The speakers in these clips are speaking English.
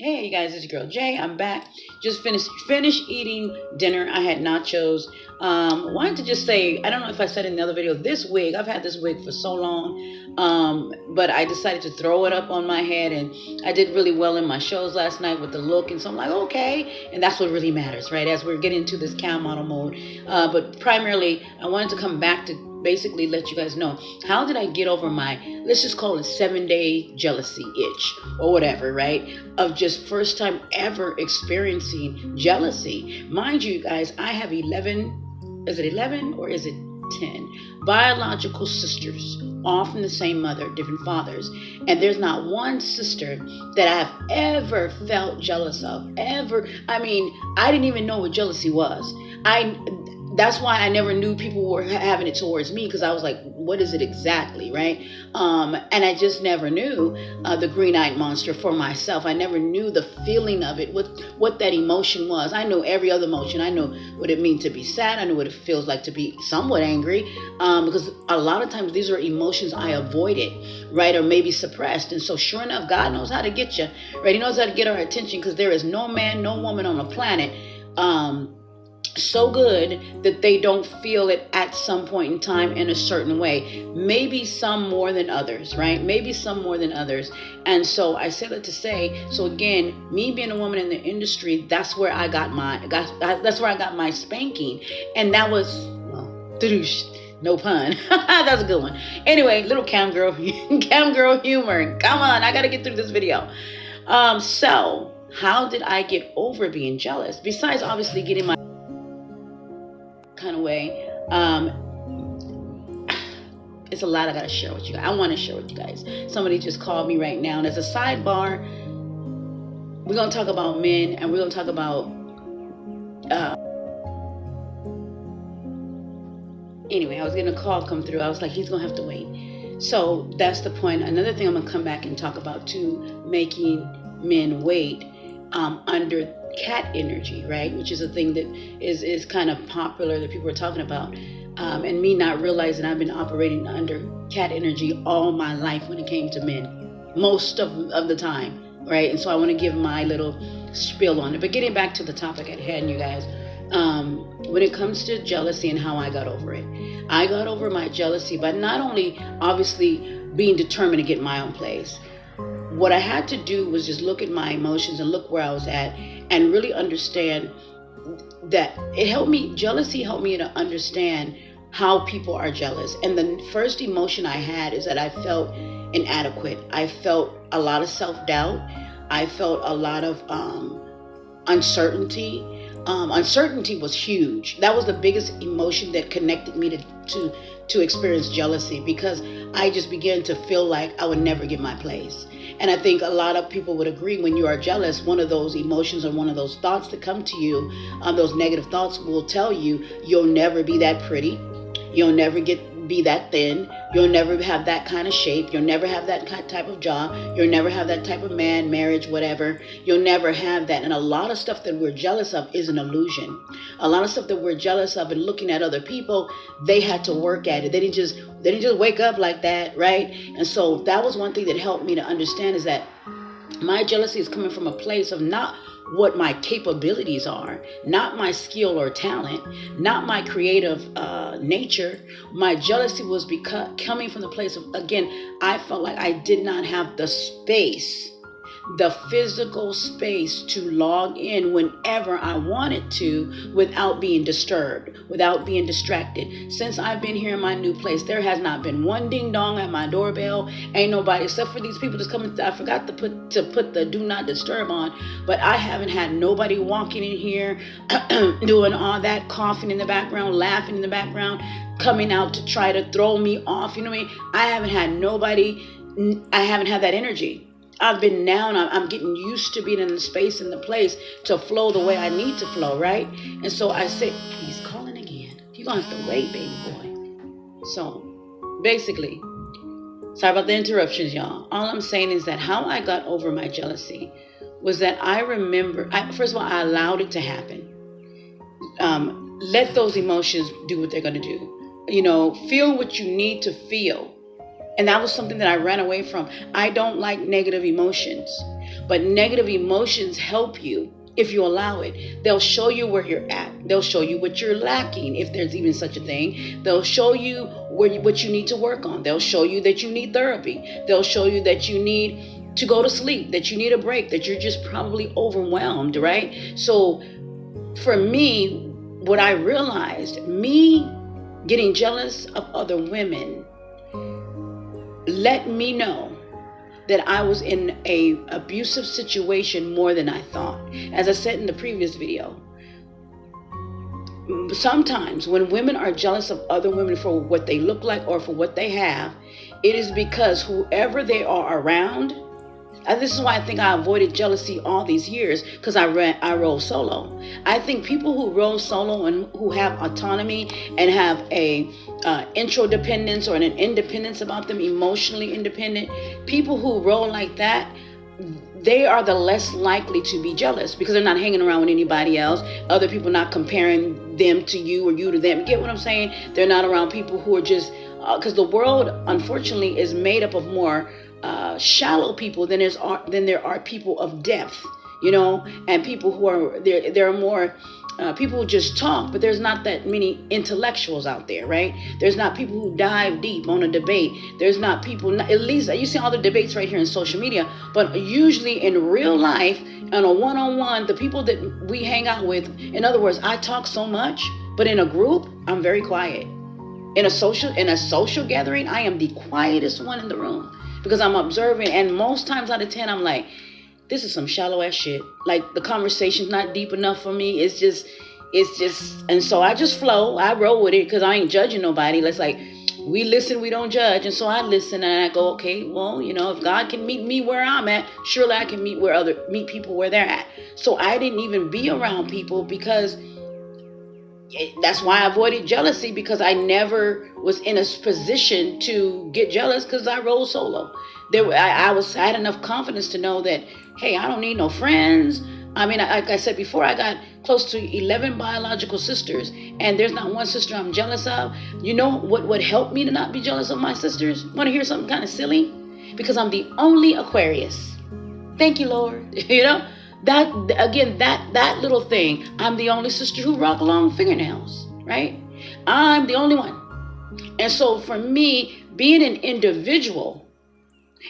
Hey, you guys, it's your girl Jay. I'm back. Just finished eating dinner. I had nachos. Wanted to just say, I don't know if I said in the other video, this wig, I've had this wig for so long, but I decided to throw it up on my head, and I did really well in my shows last night with the look, and so I'm like, okay, and that's what really matters, right? As we're getting into this cow model mode, but primarily, I wanted to come back to basically let you guys know, how did I get over my, let's just call it 7-day jealousy itch or whatever, right? Of just first time ever experiencing jealousy. Mind you guys, I have 11, is it 11 or is it 10 biological sisters, all from the same mother, different fathers, and there's not one sister that I have ever felt jealous of, ever. I mean, I didn't even know what jealousy was. That's why I never knew people were having it towards me, because I was like, what is it exactly, right? And I just never knew the green-eyed monster for myself. I never knew the feeling of it, what that emotion was. I know every other emotion. I know what it means to be sad. I know what it feels like to be somewhat angry, because a lot of times these are emotions I avoided, right, or maybe suppressed. And so sure enough, God knows how to get you, right? He knows how to get our attention, because there is no man, no woman on the planet so good that they don't feel it at some point in time in a certain way. Maybe some more than others, right? Maybe some more than others. And so I said that to say, so again, me being a woman in the industry, that's where I got my spanking. And that was, well, no pun. That's a good one. Anyway, little cam girl humor. Come on, I got to get through this video. So how did I get over being jealous? Besides obviously getting my kind of way, it's a lot I gotta share with you. I want to share with you guys. Somebody just called me right now, and as a sidebar, we're gonna talk about men, and we're gonna talk about anyway, I was getting a call come through. I was like, he's gonna have to wait. So that's the point. Another thing I'm gonna come back and talk about too, making men wait under cat energy, right? Which is a thing that is kind of popular that people are talking about. And me not realizing I've been operating under cat energy all my life when it came to men, most of the time, right? And so I want to give my little spiel on it. But getting back to the topic at hand, you guys, when it comes to jealousy and how I got over it, I got over my jealousy by not only obviously being determined to get my own place. What I had to do was just look at my emotions and look where I was at and really understand that jealousy helped me to understand how people are jealous. And the first emotion I had is that I felt inadequate. I felt a lot of self-doubt. I felt a lot of uncertainty. Uncertainty was huge. That was the biggest emotion that connected me to experience jealousy, because I just began to feel like I would never get my place. And I think a lot of people would agree, when you are jealous, one of those emotions or one of those thoughts that come to you, those negative thoughts will tell you you'll never be that pretty. You'll never be that thin. You'll never have that kind of shape. You'll never have that type of job. You'll never have that type of man, marriage, whatever. You'll never have that. And a lot of stuff that we're jealous of is an illusion. A lot of stuff that we're jealous of and looking at other people, they had to work at it. They didn't just wake up like that, right? And so that was one thing that helped me to understand, is that my jealousy is coming from a place of not what my capabilities are, not my skill or talent, not my creative nature. My jealousy was coming from the place of, again, I felt like I did not have the space, the physical space to log in whenever I wanted to without being disturbed, without being distracted. Since I've been here in my new place, there has not been one ding dong at my doorbell. Ain't nobody, except for these people just coming. I forgot to put the do not disturb on, but I haven't had nobody walking in here doing all that, coughing in the background, laughing in the background, coming out to try to throw me off. You know what I mean? I haven't had nobody. I haven't had that energy. I've been down. I'm getting used to being in the space and the place to flow the way I need to flow, right? And so I said, he's calling again. You're going to have to wait, baby boy. So basically, sorry about the interruptions, y'all. All I'm saying is that how I got over my jealousy was that I remember, first of all, I allowed it to happen. Let those emotions do what they're going to do. Feel what you need to feel. And that was something that I ran away from. I don't like negative emotions, but negative emotions help you if you allow it. They'll show you where you're at. They'll show you what you're lacking, if there's even such a thing. They'll show you what you need to work on. They'll show you that you need therapy. They'll show you that you need to go to sleep, that you need a break, that you're just probably overwhelmed, right? So for me, what I realized, me getting jealous of other women let me know that I was in a abusive situation more than I thought. As I said in the previous video, sometimes when women are jealous of other women for what they look like or for what they have, it is because whoever they are around, and this is why I think I avoided jealousy all these years, because I roll solo. I think people who roll solo and who have autonomy and have a interdependence or an independence about them, emotionally independent, people who roll like that, they are the less likely to be jealous because they're not hanging around with anybody else. Other people not comparing them to you or you to them. Get what I'm saying? They're not around people who are just, because the world, unfortunately, is made up of more shallow people than there are people of depth, and people who are there are more people who just talk, but there's not that many intellectuals out there, right? There's not people who dive deep on a debate. There's not people, at least you see all the debates right here in social media, but usually in real life, on a one-on-one, the people that we hang out with, in other words, I talk so much, but in a group, I'm very quiet. In a social gathering, I am the quietest one in the room because I'm observing, and most times out of 10, I'm like, this is some shallow ass shit. Like, the conversation's not deep enough for me. It's just, and so I just flow. I roll with it because I ain't judging nobody. Let's like, we listen, we don't judge. And so I listen and I go, okay, well, if God can meet me where I'm at, surely I can meet people where they're at. So I didn't even be around people because that's why I avoided jealousy, because I never was in a position to get jealous because I rolled solo. I had enough confidence to know that, hey, I don't need no friends. I mean, like I said before, I got close to 11 biological sisters, and there's not one sister I'm jealous of. You know what would help me to not be jealous of my sisters? Want to hear something kind of silly? Because I'm the only Aquarius. Thank you, Lord. That little thing, I'm the only sister who rock long fingernails, right? I'm the only one. And so for me, being an individual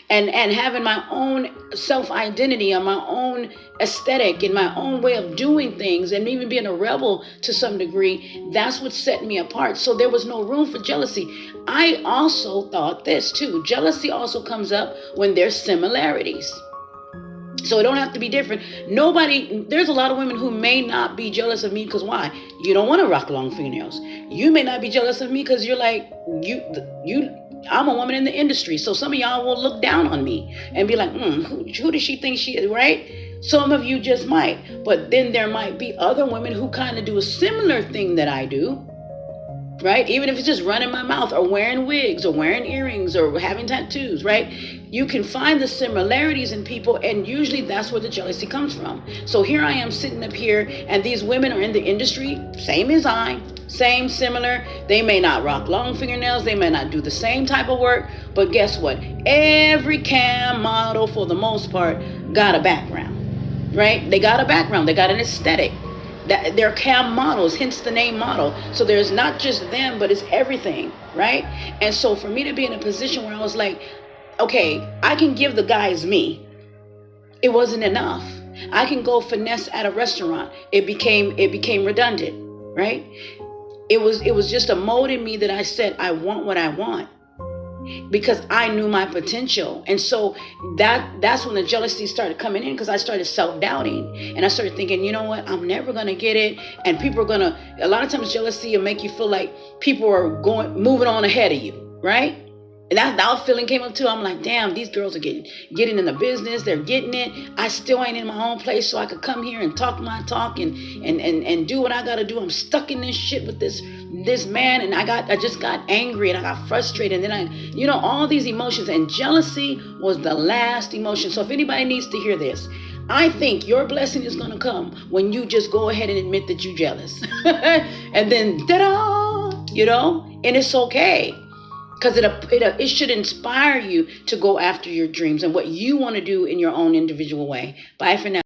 and having my own self-identity and my own aesthetic and my own way of doing things, and even being a rebel to some degree, that's what set me apart. So there was no room for jealousy. I also thought this too. Jealousy also comes up when there's similarities. So it don't have to be different. There's a lot of women who may not be jealous of me because why? You don't want to rock long fingernails. You may not be jealous of me because you're like, I'm a woman in the industry. So some of y'all will look down on me and be like, who does she think she is, right? Some of you just might. But then there might be other women who kind of do a similar thing that I do, right? Even if it's just running my mouth or wearing wigs or wearing earrings or having tattoos, right? You can find the similarities in people, and usually that's where the jealousy comes from. So here I am sitting up here, and these women are in the industry, same as I, similar. They may not rock long fingernails, they may not do the same type of work, but guess what? Every cam model, for the most part, got a background, right? They got a background, they got an aesthetic. That they're cam models, hence the name model. So there's not just them, but it's everything, right? And so for me to be in a position where I was like, okay, I can give the guys me. It wasn't enough. I can go finesse at a restaurant. It became redundant, right? It was just a mode in me that I said, I want what I want, because I knew my potential. And so that's when the jealousy started coming in, because I started self-doubting and I started thinking, you know what, I'm never going to get it. And people are a lot of times jealousy will make you feel like people are moving on ahead of you, right? And that feeling came up too. I'm like, damn, these girls are getting in the business. They're getting it. I still ain't in my own place, so I could come here and talk my talk and do what I got to do. I'm stuck in this shit with this man, and I just got angry and I got frustrated, and then all these emotions, and jealousy was the last emotion. So if anybody needs to hear this, I think your blessing is going to come when you just go ahead and admit that you're jealous. And then, ta-da, and it's okay. because it should inspire you to go after your dreams and what you want to do in your own individual way. Bye for now.